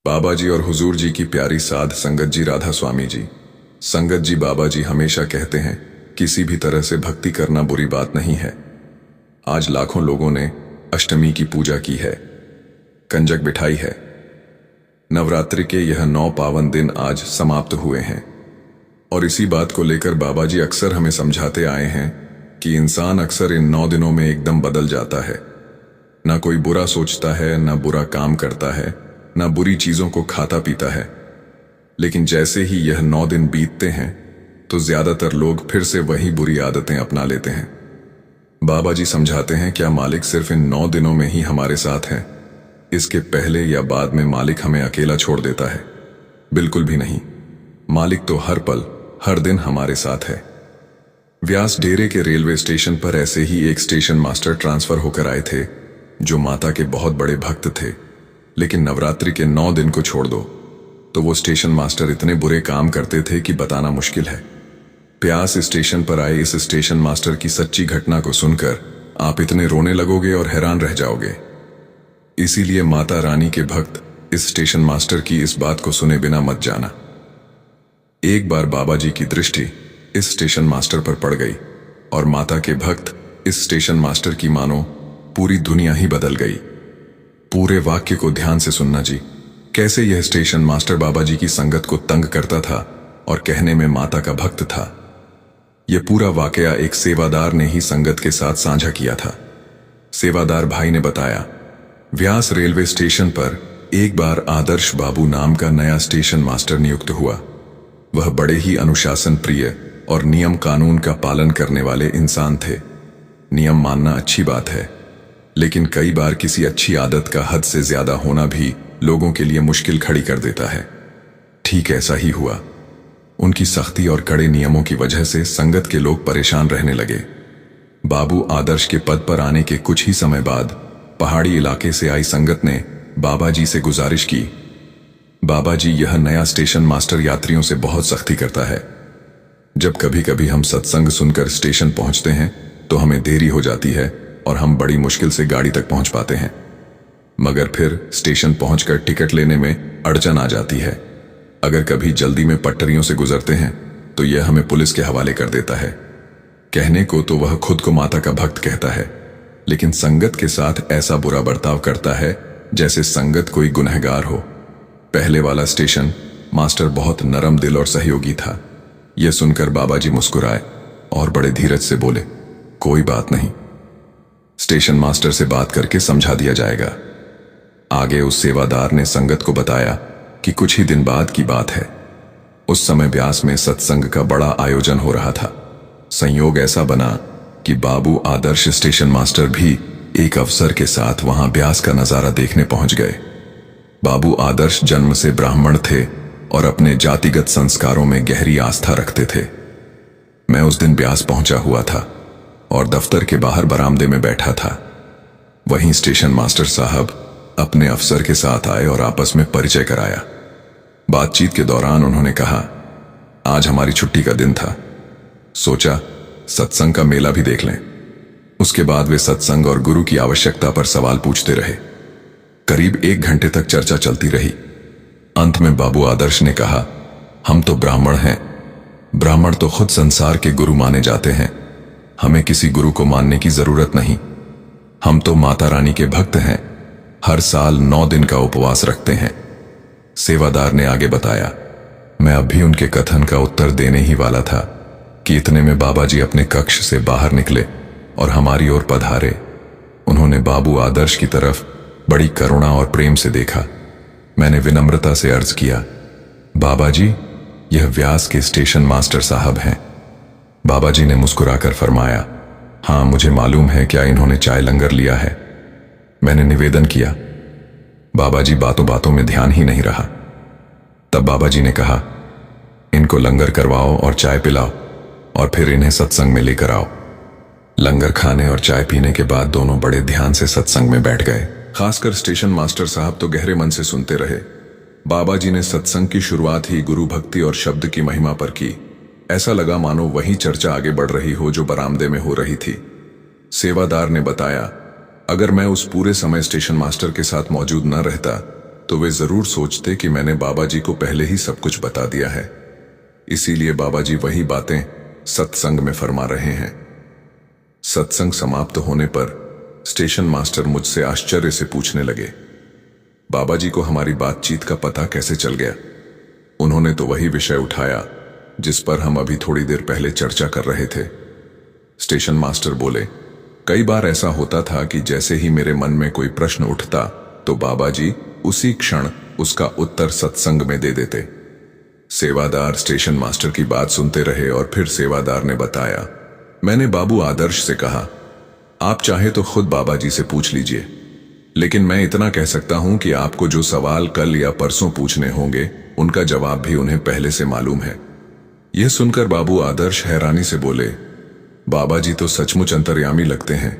बाबा जी और हुजूर जी की प्यारी साध संगत जी राधा स्वामी जी। संगत जी, बाबा जी हमेशा कहते हैं किसी भी तरह से भक्ति करना बुरी बात नहीं है। आज लाखों लोगों ने अष्टमी की पूजा की है, कंजक बिठाई है। नवरात्रि के यह 9 पावन दिन आज समाप्त हुए हैं और इसी बात को लेकर बाबा जी अक्सर हमें समझाते आए हैं कि इंसान अक्सर इन 9 दिनों में एकदम बदल जाता है। ना कोई बुरा सोचता है, ना बुरा काम करता है, ना बुरी चीजों को खाता पीता है। लेकिन जैसे ही यह 9 दिन बीतते हैं तो ज्यादातर लोग फिर से वही बुरी आदतें अपना लेते हैं। बाबा जी समझाते हैं, क्या मालिक सिर्फ इन 9 दिनों में ही हमारे साथ है? इसके पहले या बाद में मालिक हमें अकेला छोड़ देता है? बिल्कुल भी नहीं। मालिक तो हर पल हर दिन हमारे साथ है। व्यास डेरे के रेलवे स्टेशन पर ऐसे ही एक स्टेशन मास्टर ट्रांसफर होकर आए थे जो माता के बहुत बड़े भक्त थे। लेकिन नवरात्रि के 9 दिन को छोड़ दो तो वो स्टेशन मास्टर इतने बुरे काम करते थे कि बताना मुश्किल है। प्यास स्टेशन पर आए इस स्टेशन मास्टर की सच्ची घटना को सुनकर आप इतने रोने लगोगे और हैरान रह जाओगे। इसीलिए माता रानी के भक्त इस स्टेशन मास्टर की इस बात को सुने बिना मत जाना। एक बार बाबा जी की दृष्टि इस स्टेशन मास्टर पर पड़ गई और माता के भक्त इस स्टेशन मास्टर की मानो पूरी दुनिया ही बदल गई। पूरे वाक्य को ध्यान से सुनना जी। कैसे यह स्टेशन मास्टर बाबा जी की संगत को तंग करता था और कहने में माता का भक्त था। यह पूरा वाकया एक सेवादार ने ही संगत के साथ साझा किया था। सेवादार भाई ने बताया, व्यास रेलवे स्टेशन पर एक बार आदर्श बाबू नाम का नया स्टेशन मास्टर नियुक्त हुआ। वह बड़े ही अनुशासन प्रिय और नियम कानून का पालन करने वाले इंसान थे। नियम मानना अच्छी बात है, लेकिन कई बार किसी अच्छी आदत का हद से ज्यादा होना भी लोगों के लिए मुश्किल खड़ी कर देता है। ठीक ऐसा ही हुआ। उनकी सख्ती और कड़े नियमों की वजह से संगत के लोग परेशान रहने लगे। बाबू आदर्श के पद पर आने के कुछ ही समय बाद पहाड़ी इलाके से आई संगत ने बाबा जी से गुजारिश की, बाबा जी, यह नया स्टेशन मास्टर यात्रियों से बहुत सख्ती करता है। जब कभी कभी हम सत्संग सुनकर स्टेशन पहुंचते हैं तो हमें देरी हो जाती है और हम बड़ी मुश्किल से गाड़ी तक पहुंच पाते हैं, मगर फिर स्टेशन पहुंचकर टिकट लेने में अड़चन आ जाती है। अगर कभी जल्दी में पटरियों से गुजरते हैं तो यह हमें पुलिस के हवाले कर देता है। कहने को तो वह खुद को माता का भक्त कहता है, लेकिन संगत के साथ ऐसा बुरा बर्ताव करता है जैसे संगत कोई गुनहगार हो। पहले वाला स्टेशन मास्टर बहुत नरम दिल और सहयोगी था। यह सुनकर बाबा जी मुस्कुराए और बड़े धीरज से बोले, कोई बात नहीं, स्टेशन मास्टर से बात करके समझा दिया जाएगा। आगे उस सेवादार ने संगत को बताया कि कुछ ही दिन बाद की बात है। उस समय ब्यास में सत्संग का बड़ा आयोजन हो रहा था। संयोग ऐसा बना कि बाबू आदर्श स्टेशन मास्टर भी एक अफसर के साथ वहां ब्यास का नजारा देखने पहुंच गए। बाबू आदर्श जन्म से ब्राह्मण थे और अपने जातिगत संस्कारों में गहरी आस्था रखते थे। मैं उस दिन ब्यास पहुंचा हुआ था और दफ्तर के बाहर बरामदे में बैठा था। वहीं स्टेशन मास्टर साहब अपने अफसर के साथ आए और आपस में परिचय कराया। बातचीत के दौरान उन्होंने कहा, आज हमारी छुट्टी का दिन था, सोचा सत्संग का मेला भी देख लें। उसके बाद वे सत्संग और गुरु की आवश्यकता पर सवाल पूछते रहे। करीब 1 घंटे तक चर्चा चलती रही। अंत में बाबू आदर्श ने कहा, हम तो ब्राह्मण हैं। ब्राह्मण तो खुद संसार के गुरु माने जाते हैं। हमें किसी गुरु को मानने की जरूरत नहीं। हम तो माता रानी के भक्त हैं। हर साल 9 दिन का उपवास रखते हैं। सेवादार ने आगे बताया, मैं अभी उनके कथन का उत्तर देने ही वाला था कि इतने में बाबा जी अपने कक्ष से बाहर निकले और हमारी ओर पधारे। उन्होंने बाबू आदर्श की तरफ बड़ी करुणा और प्रेम से देखा। मैंने विनम्रता से अर्ज किया, बाबा जी, यह व्यास के स्टेशन मास्टर साहब हैं। बाबा जी ने मुस्कुराकर फरमाया, हाँ मुझे मालूम है, क्या इन्होंने चाय लंगर लिया है? मैंने निवेदन किया। बाबा जी बातों बातों में ध्यान ही नहीं रहा। तब बाबा जी ने कहा, इनको लंगर करवाओ और चाय पिलाओ और फिर इन्हें सत्संग में लेकर आओ। लंगर खाने और चाय पीने के बाद दोनों बड़े ध्यान से सत्संग में बैठ गए। खासकर स्टेशन मास्टर साहब तो गहरे मन से सुनते रहे। बाबा जी ने सत्संग की शुरुआत ही गुरु भक्ति और शब्द की महिमा पर की। ऐसा लगा मानो वही चर्चा आगे बढ़ रही हो जो बरामदे में हो रही थी। सेवादार ने बताया, अगर मैं उस पूरे समय स्टेशन मास्टर के साथ मौजूद न रहता तो वे जरूर सोचते कि मैंने बाबा जी को पहले ही सब कुछ बता दिया है। इसीलिए बाबा जी वही बातें सत्संग में फरमा रहे हैं। सत्संग समाप्त होने पर स्टेशन मास्टर मुझसे आश्चर्य से पूछने लगे, बाबा जी को हमारी बातचीत का पता कैसे चल गया? उन्होंने तो वही विषय उठाया जिस पर हम अभी थोड़ी देर पहले चर्चा कर रहे थे। स्टेशन मास्टर बोले, कई बार ऐसा होता था कि जैसे ही मेरे मन में कोई प्रश्न उठता तो बाबा जी उसी क्षण उसका उत्तर सत्संग में दे देते। सेवादार स्टेशन मास्टर की बात सुनते रहे और फिर सेवादार ने बताया, मैंने बाबू आदर्श से कहा, आप चाहे तो खुद बाबा जी से पूछ लीजिए, लेकिन मैं इतना कह सकता हूं कि आपको जो सवाल कल या परसों पूछने होंगे उनका जवाब भी उन्हें पहले से मालूम है। यह सुनकर बाबू आदर्श हैरानी से बोले, बाबा जी तो सचमुच अंतर्यामी लगते हैं,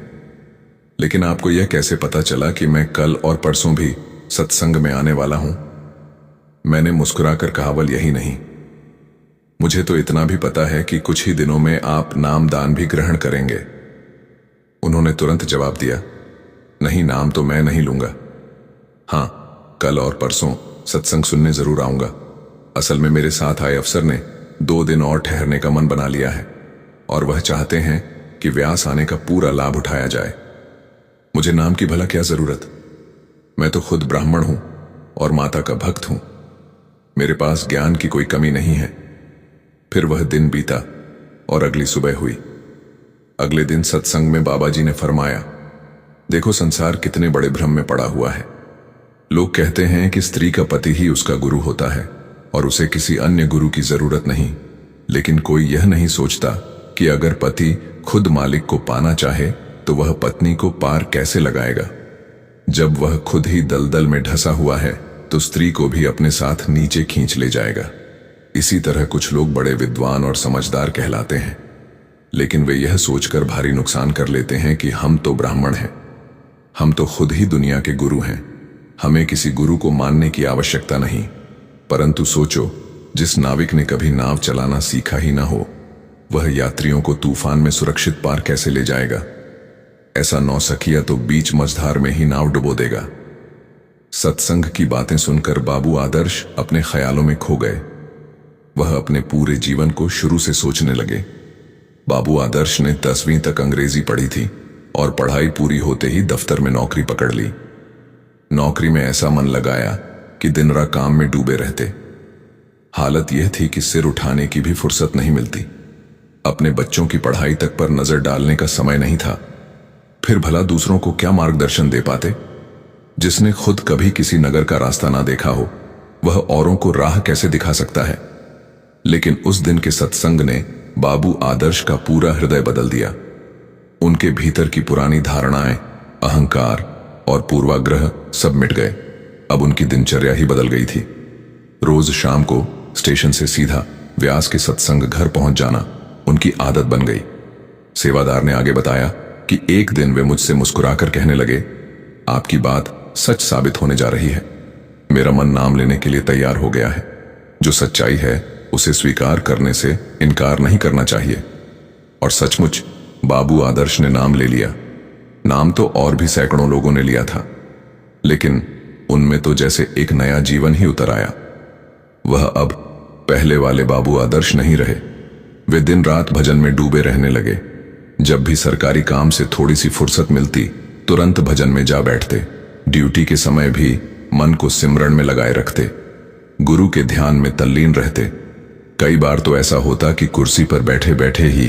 लेकिन आपको यह कैसे पता चला कि मैं कल और परसों भी सत्संग में आने वाला हूं? मैंने मुस्कुराकर कहा, वल यही नहीं, मुझे तो इतना भी पता है कि कुछ ही दिनों में आप नामदान भी ग्रहण करेंगे। उन्होंने तुरंत जवाब दिया, नहीं, नाम तो मैं नहीं लूंगा। हां, कल और परसों सत्संग सुनने जरूर आऊंगा। असल में मेरे साथ आए अफसर ने 2 दिन और ठहरने का मन बना लिया है और वह चाहते हैं कि व्यास आने का पूरा लाभ उठाया जाए। मुझे नाम की भला क्या जरूरत? मैं तो खुद ब्राह्मण हूं और माता का भक्त हूं। मेरे पास ज्ञान की कोई कमी नहीं है। फिर वह दिन बीता और अगली सुबह हुई। अगले दिन सत्संग में बाबा जी ने फरमाया, देखो संसार कितने बड़े भ्रम में पड़ा हुआ है। लोग कहते हैं कि स्त्री का पति ही उसका गुरु होता है और उसे किसी अन्य गुरु की जरूरत नहीं, लेकिन कोई यह नहीं सोचता कि अगर पति खुद मालिक को पाना चाहे तो वह पत्नी को पार कैसे लगाएगा। जब वह खुद ही दलदल में ढसा हुआ है तो स्त्री को भी अपने साथ नीचे खींच ले जाएगा। इसी तरह कुछ लोग बड़े विद्वान और समझदार कहलाते हैं, लेकिन वे यह सोचकर भारी नुकसान कर लेते हैं कि हम तो ब्राह्मण हैं, हम तो खुद ही दुनिया के गुरु हैं, हमें किसी गुरु को मानने की आवश्यकता नहीं। परंतु सोचो, जिस नाविक ने कभी नाव चलाना सीखा ही ना हो, वह यात्रियों को तूफान में सुरक्षित पार कैसे ले जाएगा? ऐसा नौसखिया तो बीच मझधार में ही नाव डुबो देगा। सत्संग की बातें सुनकर बाबू आदर्श अपने ख्यालों में खो गए। वह अपने पूरे जीवन को शुरू से सोचने लगे। बाबू आदर्श ने 10वीं तक अंग्रेजी पढ़ी थी और पढ़ाई पूरी होते ही दफ्तर में नौकरी पकड़ ली। नौकरी में ऐसा मन लगाया कि दिन रात काम में डूबे रहते। हालत यह थी कि सिर उठाने की भी फुर्सत नहीं मिलती। अपने बच्चों की पढ़ाई तक पर नजर डालने का समय नहीं था। फिर भला दूसरों को क्या मार्गदर्शन दे पाते? जिसने खुद कभी किसी नगर का रास्ता ना देखा हो, वह औरों को राह कैसे दिखा सकता है? लेकिन उस दिन के सत्संग ने बाबू आदर्श का पूरा हृदय बदल दिया। उनके भीतर की पुरानी धारणाएं, अहंकार और पूर्वाग्रह सब मिट गए। अब उनकी दिनचर्या ही बदल गई थी। रोज शाम को स्टेशन से सीधा व्यास के सत्संग घर पहुंच जाना उनकी आदत बन गई। सेवादार ने आगे बताया कि एक दिन वे मुझसे मुस्कुराकर कहने लगे, आपकी बात सच साबित होने जा रही है। मेरा मन नाम लेने के लिए तैयार हो गया है। जो सच्चाई है उसे स्वीकार करने से इनकार नहीं करना चाहिए। और सचमुच बाबू आदर्श ने नाम ले लिया। नाम तो और भी सैकड़ों लोगों ने लिया था, लेकिन उनमें तो जैसे एक नया जीवन ही उतर आया। वह अब पहले वाले बाबू आदर्श नहीं रहे। वे दिन रात भजन में डूबे रहने लगे। जब भी सरकारी काम से थोड़ी सी फुर्सत मिलती, तुरंत भजन में जा बैठते। ड्यूटी के समय भी मन को सिमरन में लगाए रखते, गुरु के ध्यान में तल्लीन रहते। कई बार तो ऐसा होता कि कुर्सी पर बैठे बैठे ही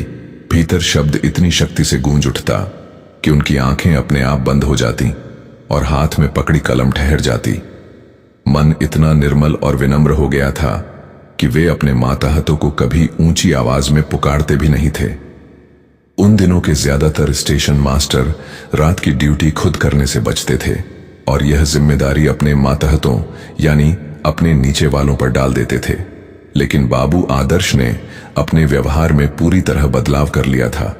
भीतर शब्द इतनी शक्ति से गूंज उठता कि उनकी आंखें अपने आप बंद हो जाती और हाथ में पकड़ी कलम ठहर जाती। मन इतना निर्मल और विनम्र हो गया था कि वे अपने माताहतों को कभी ऊंची आवाज में पुकारते भी नहीं थे। उन दिनों के ज्यादातर स्टेशन मास्टर रात की ड्यूटी खुद करने से बचते थे और यह जिम्मेदारी अपने माताहतों यानी अपने नीचे वालों पर डाल देते थे। लेकिन बाबू आदर्श ने अपने व्यवहार में पूरी तरह बदलाव कर लिया था।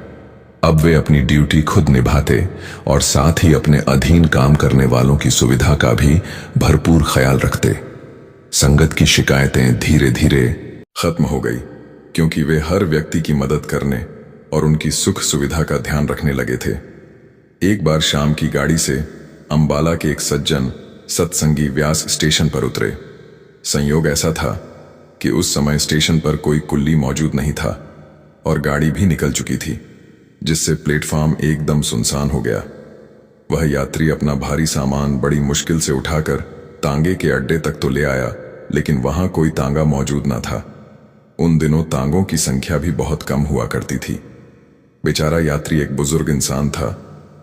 अब वे अपनी ड्यूटी खुद निभाते और साथ ही अपने अधीन काम करने वालों की सुविधा का भी भरपूर ख्याल रखते। संगत की शिकायतें धीरे धीरे खत्म हो गई, क्योंकि वे हर व्यक्ति की मदद करने और उनकी सुख सुविधा का ध्यान रखने लगे थे। एक बार शाम की गाड़ी से अंबाला के एक सज्जन सत्संगी व्यास स्टेशन पर उतरे। संयोग ऐसा था कि उस समय स्टेशन पर कोई कुल्ली मौजूद नहीं था और गाड़ी भी निकल चुकी थी, जिससे प्लेटफॉर्म एकदम सुनसान हो गया। वह यात्री अपना भारी सामान बड़ी मुश्किल से उठाकर तांगे के अड्डे तक तो ले आया, लेकिन वहां कोई तांगा मौजूद न था। उन दिनों तांगों की संख्या भी बहुत कम हुआ करती थी। बेचारा यात्री एक बुजुर्ग इंसान था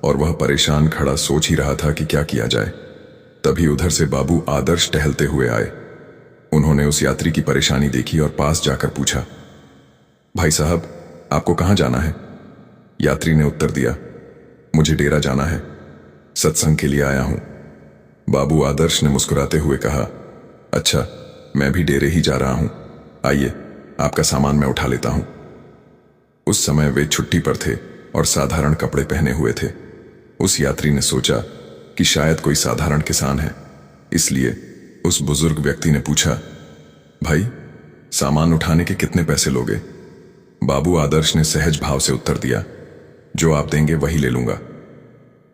और वह परेशान खड़ा सोच ही रहा था कि क्या किया जाए। तभी उधर से बाबू आदर्श टहलते हुए आए। उन्होंने उस यात्री की परेशानी देखी और पास जाकर पूछा, भाई साहब, आपको कहां जाना है? यात्री ने उत्तर दिया, मुझे डेरा जाना है, सत्संग के लिए आया हूं। बाबू आदर्श ने मुस्कुराते हुए कहा, अच्छा, मैं भी डेरे ही जा रहा हूं, आइए आपका सामान मैं उठा लेता हूं। उस समय वे छुट्टी पर थे और साधारण कपड़े पहने हुए थे। उस यात्री ने सोचा कि शायद कोई साधारण किसान है, इसलिए उस बुजुर्ग व्यक्ति ने पूछा, भाई, सामान उठाने के कितने पैसे लोगे? बाबू आदर्श ने सहज भाव से उत्तर दिया, जो आप देंगे वही ले लूंगा।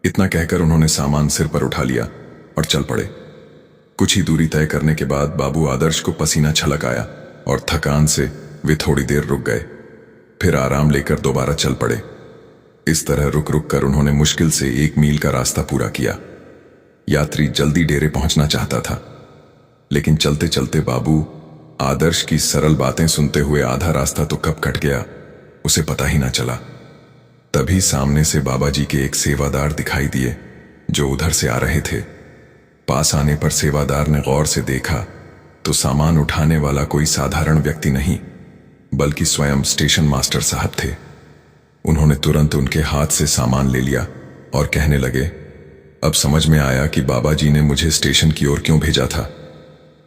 इतना कहकर उन्होंने सामान सिर पर उठा लिया और चल पड़े। कुछ ही दूरी तय करने के बाद बाबू आदर्श को पसीना छलक आया और थकान से वे थोड़ी देर रुक गए, फिर आराम लेकर दोबारा चल पड़े। इस तरह रुक रुक कर उन्होंने मुश्किल से 1 मील का रास्ता पूरा किया। यात्री जल्दी डेरे पहुंचना चाहता था, लेकिन चलते चलते बाबू आदर्श की सरल बातें सुनते हुए आधा रास्ता तो कब कट गया उसे पता ही ना चला। तभी सामने से बाबा जी के एक सेवादार दिखाई दिए जो उधर से आ रहे थे। पास आने पर सेवादार ने गौर से देखा तो सामान उठाने वाला कोई साधारण व्यक्ति नहीं, बल्कि स्वयं स्टेशन मास्टर साहब थे। उन्होंने तुरंत उनके हाथ से सामान ले लिया और कहने लगे, अब समझ में आया कि बाबा जी ने मुझे स्टेशन की ओर क्यों भेजा था।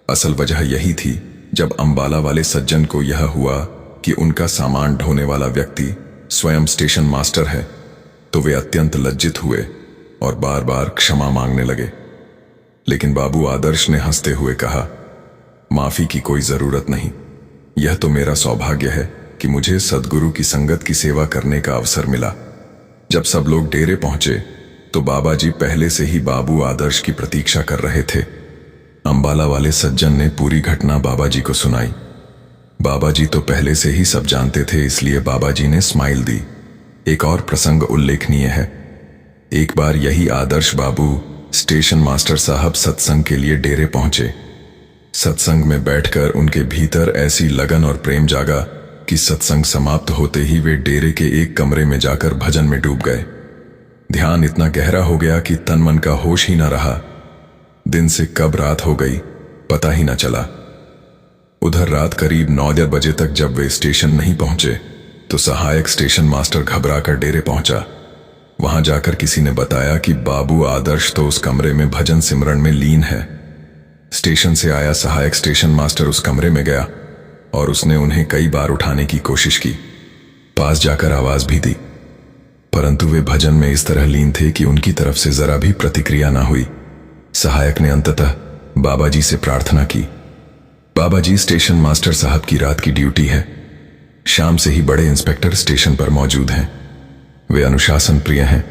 असल वजह यही थी, जब अंबाला वाले सज्जन को यह हुआ कि उनका सामान ढोने वाला व्यक्ति स्वयं स्टेशन मास्टर है, तो वे अत्यंत लज्जित हुए और बार बार क्षमा मांगने लगे। लेकिन बाबू आदर्श ने हंसते हुए कहा, माफी की कोई जरूरत नहीं, यह तो मेरा सौभाग्य है कि मुझे सद्गुरु की संगत की सेवा करने का अवसर मिला। जब सब लोग डेरे पहुंचे तो बाबा जी पहले से ही बाबू आदर्श की प्रतीक्षा कर रहे थे। अंबाला वाले सज्जन ने पूरी घटना बाबा जी को सुनाई। बाबा जी तो पहले से ही सब जानते थे, इसलिए बाबा जी ने स्माइल दी। एक और प्रसंग उल्लेखनीय है। एक बार यही आदर्श बाबू स्टेशन मास्टर साहब सत्संग के लिए डेरे पहुंचे। सत्संग में बैठकर उनके भीतर ऐसी लगन और प्रेम जागा कि सत्संग समाप्त होते ही वे डेरे के एक कमरे में जाकर भजन में डूब गए। ध्यान इतना गहरा हो गया कि तन मन का होश ही न रहा। दिन से कब रात हो गई पता ही न चला। उधर रात करीब 9-10 बजे तक जब वे स्टेशन नहीं पहुंचे तो सहायक स्टेशन मास्टर घबराकर डेरे पहुंचा। वहां जाकर किसी ने बताया कि बाबू आदर्श तो उस कमरे में भजन सिमरन में लीन है। स्टेशन से आया सहायक स्टेशन मास्टर उस कमरे में गया और उसने उन्हें कई बार उठाने की कोशिश की, पास जाकर आवाज भी दी, परंतु वे भजन में इस तरह लीन थे कि उनकी तरफ से जरा भी प्रतिक्रिया ना हुई। सहायक ने अंततः बाबा जी से प्रार्थना की, बाबा जी, स्टेशन मास्टर साहब की रात की ड्यूटी है। शाम से ही बड़े इंस्पेक्टर स्टेशन पर मौजूद हैं। वे अनुशासन प्रिय हैं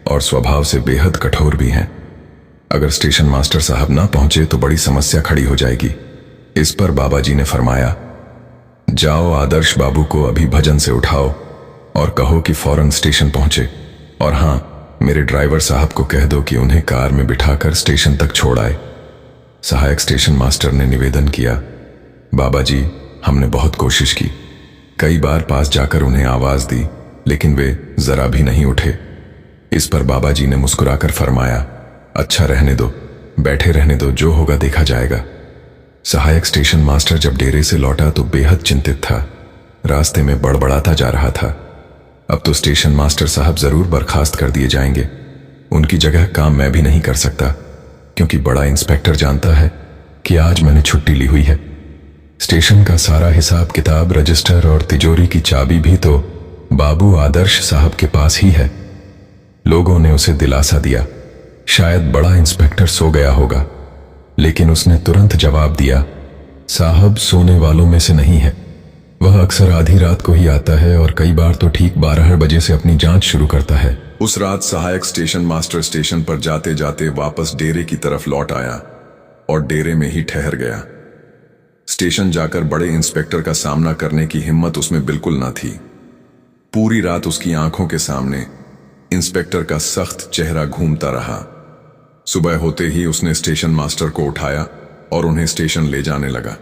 और स्वभाव से बेहद कठोर भी हैं। अगर स्टेशन मास्टर साहब ना पहुंचे तो बड़ी समस्या खड़ी हो जाएगी। इस पर बाबा जी ने फरमाया, जाओ आदर्श बाबू को अभी भजन से उठाओ और कहो कि फौरन स्टेशन पहुंचे, और हां, मेरे ड्राइवर साहब को कह दो कि उन्हें कार में बिठाकर स्टेशन तक छोड़ आए। सहायक स्टेशन मास्टर ने निवेदन किया, बाबा जी, हमने बहुत कोशिश की, कई बार पास जाकर उन्हें आवाज दी, लेकिन वे जरा भी नहीं उठे। इस पर बाबा जी ने मुस्कुराकर फरमाया, अच्छा रहने दो, बैठे रहने दो, जो होगा देखा जाएगा। सहायक स्टेशन मास्टर जब डेरे से लौटा तो बेहद चिंतित था। रास्ते में बड़बड़ाता जा रहा था, अब तो स्टेशन मास्टर साहब जरूर बर्खास्त कर दिए जाएंगे। उनकी जगह काम मैं भी नहीं कर सकता, क्योंकि बड़ा इंस्पेक्टर जानता है कि आज मैंने छुट्टी ली हुई है। स्टेशन का सारा हिसाब किताब, रजिस्टर और तिजोरी की चाबी भी तो बाबू आदर्श साहब के पास ही है। लोगों ने उसे दिलासा दिया, शायद बड़ा इंस्पेक्टर सो गया होगा, लेकिन उसने तुरंत जवाब दिया, साहब सोने वालों में से नहीं है। वह अक्सर आधी रात को ही आता है और कई बार तो ठीक 12 बजे से अपनी जांच शुरू करता है। उस रात सहायक स्टेशन मास्टर स्टेशन पर जाते जाते वापस डेरे की तरफ लौट आया और डेरे में ही ठहर गया। स्टेशन जाकर बड़े इंस्पेक्टर का सामना करने की हिम्मत उसमें बिल्कुल न थी। पूरी रात उसकी आंखों के सामने इंस्पेक्टर का सख्त चेहरा घूमता रहा। सुबह होते ही उसने स्टेशन मास्टर को उठाया और उन्हें स्टेशन ले जाने लगा,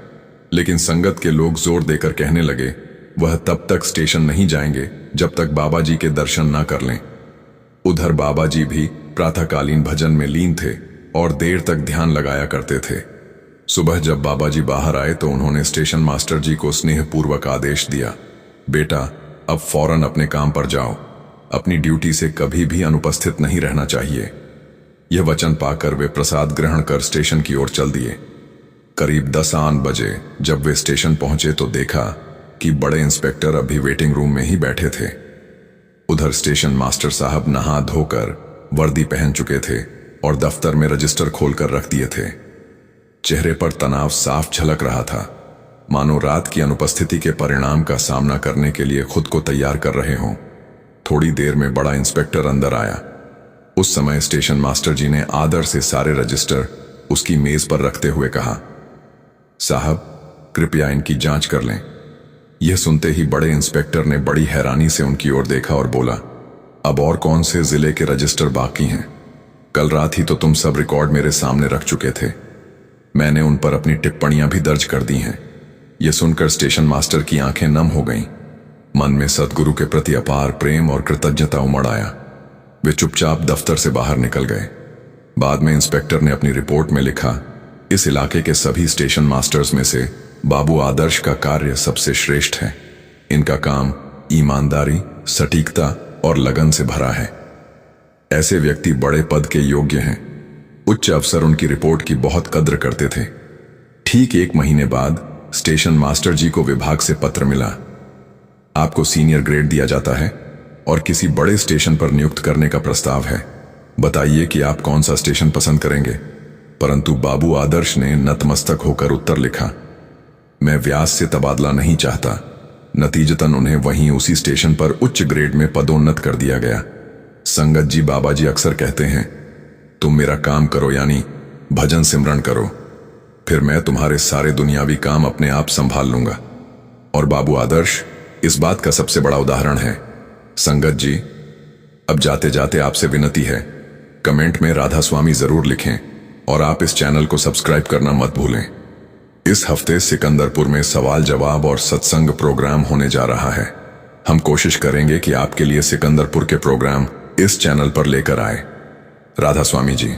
लेकिन संगत के लोग जोर देकर कहने लगे वह तब तक स्टेशन नहीं जाएंगे जब तक बाबा जी के दर्शन ना कर लें। उधर बाबा जी भी प्रातःकालीन भजन में लीन थे और देर तक ध्यान लगाया करते थे। सुबह जब बाबा जी बाहर आए तो उन्होंने स्टेशन मास्टर जी को स्नेहपूर्वक आदेश दिया, बेटा अब फौरन अपने काम पर जाओ, अपनी ड्यूटी से कभी भी अनुपस्थित नहीं रहना चाहिए। यह वचन पाकर वे प्रसाद ग्रहण कर स्टेशन की ओर चल दिए। करीब 10 आन बजे जब वे स्टेशन पहुंचे तो देखा कि बड़े इंस्पेक्टर अभी वेटिंग रूम में ही बैठे थे। उधर स्टेशन मास्टर साहब नहा धोकर वर्दी पहन चुके थे और दफ्तर में रजिस्टर खोलकर रख दिए थे। चेहरे पर तनाव साफ झलक रहा था, मानो रात की अनुपस्थिति के परिणाम का सामना करने के लिए खुद को तैयार कर रहे हों। थोड़ी देर में बड़ा इंस्पेक्टर अंदर आया। उस समय स्टेशन मास्टर जी ने आदर से सारे रजिस्टर उसकी मेज पर रखते हुए कहा, साहब कृपया इनकी जांच कर लें। यह सुनते ही बड़े इंस्पेक्टर ने बड़ी हैरानी से उनकी ओर देखा और बोला, अब और कौन से जिले के रजिस्टर बाकी हैं? कल रात ही तो तुम सब रिकॉर्ड मेरे सामने रख चुके थे। मैंने उन पर अपनी टिप्पणियां भी दर्ज कर दी हैं। यह सुनकर स्टेशन मास्टर की आंखें नम हो गईं। मन में सद्गुरु के प्रति अपार प्रेम और कृतज्ञता उमड़ आया। वे चुपचाप दफ्तर से बाहर निकल गए। बाद में इंस्पेक्टर ने अपनी रिपोर्ट में लिखा, इस इलाके के सभी स्टेशन मास्टर्स में से बाबू आदर्श का कार्य सबसे श्रेष्ठ है। इनका काम ईमानदारी, सटीकता और लगन से भरा है। ऐसे व्यक्ति बड़े पद के योग्य हैं। उच्च अफसर उनकी रिपोर्ट की बहुत कद्र करते थे। ठीक 1 महीने बाद स्टेशन मास्टर जी को विभाग से पत्र मिला, आपको सीनियर ग्रेड दिया जाता है और किसी बड़े स्टेशन पर नियुक्त करने का प्रस्ताव है। बताइए कि आप कौन सा स्टेशन पसंद करेंगे। परंतु बाबू आदर्श ने नतमस्तक होकर उत्तर लिखा, मैं व्यास से तबादला नहीं चाहता। नतीजतन उन्हें वहीं उसी स्टेशन पर उच्च ग्रेड में पदोन्नत कर दिया गया। संगत जी बाबा जी अक्सर कहते हैं, तुम मेरा काम करो, यानी भजन सिमरन करो, फिर मैं तुम्हारे सारे दुनियावी काम अपने आप संभाल लूंगा। और बाबू आदर्श इस बात का सबसे बड़ा उदाहरण है। संगत जी, अब जाते जाते आपसे विनती है, कमेंट में राधा स्वामी जरूर लिखें और आप इस चैनल को सब्सक्राइब करना मत भूलें। इस हफ्ते सिकंदरपुर में सवाल जवाब और सत्संग प्रोग्राम होने जा रहा है। हम कोशिश करेंगे कि आपके लिए सिकंदरपुर के प्रोग्राम इस चैनल पर लेकर आए। राधा स्वामी जी।